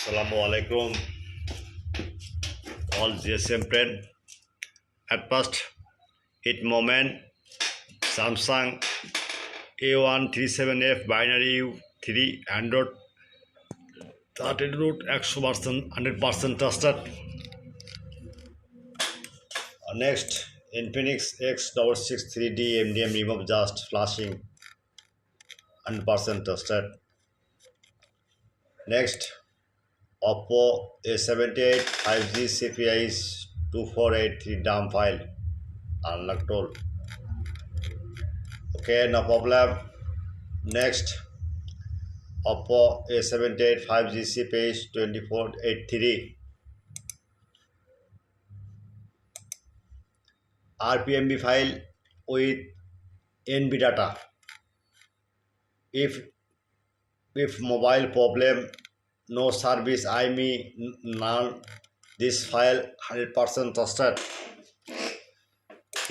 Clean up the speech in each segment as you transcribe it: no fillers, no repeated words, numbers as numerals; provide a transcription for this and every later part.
Assalamu alaikum, all GSM friend. At first, hit moment Samsung A137F binary U3 Android 30 root 100% trusted. Next, Infinix X663D MDM remove just flashing 100% trusted. Next, Oppo A78 5G CPI 2483 DAM file unlocked all. Okay, no problem. Next, Oppo A78 5G CPI 2483 RPMB file with NB data. If mobile problem, no service, I mean none, this file 100% trusted.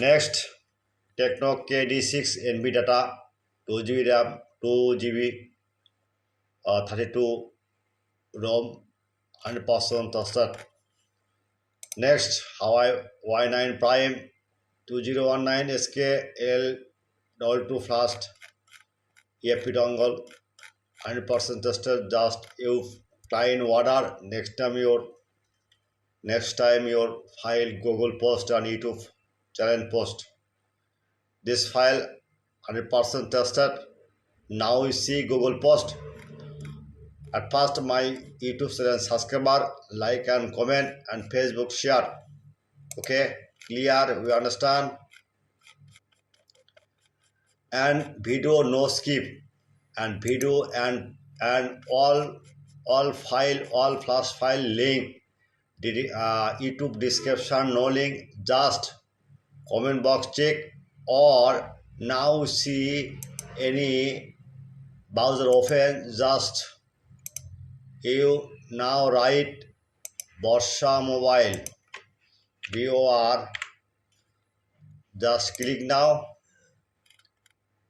Next, Tecno KD6 Nv data 2GB RAM 2GB 32 ROM 100% trusted. Next, Huawei Y9 Prime 2019 SK L22 flash EFP dongle 100% trusted. Just use plain water. Next time your file Google post and YouTube channel post. This file 100% trusted. Now you see Google post. At first my YouTube channel subscriber, like and comment and Facebook share. Okay, clear, we understand. And video no skip, and video and all flash file link. YouTube description no link, just comment box check, or now see any browser open, just you now write Borsha mobile BOR, just click now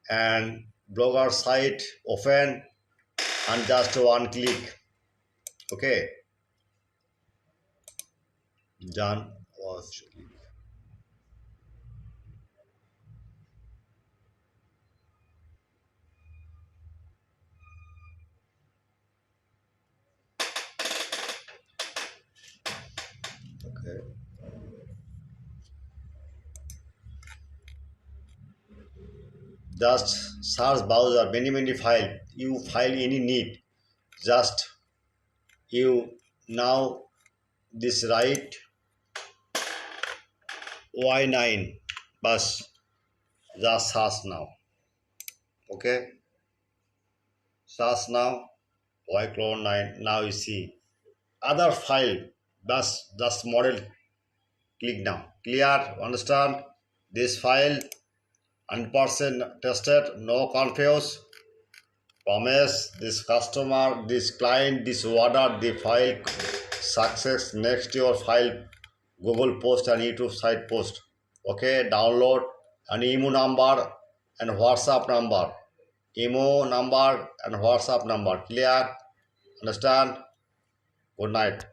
and blogger site open and just one click. Okay, done. Okay, just search browser, many file, you file any need, just you now this right Y9 bus, just search now. Okay, search now Y clone 9. Now you see other file, bus just model, click now. Clear, understand? This file 100% tested, no confuse. Promise this customer, this client, this order, the file success. Next your file Google post and YouTube site post. Okay, download an email number and WhatsApp number. Email number and WhatsApp number. Clear? Understand? Good night.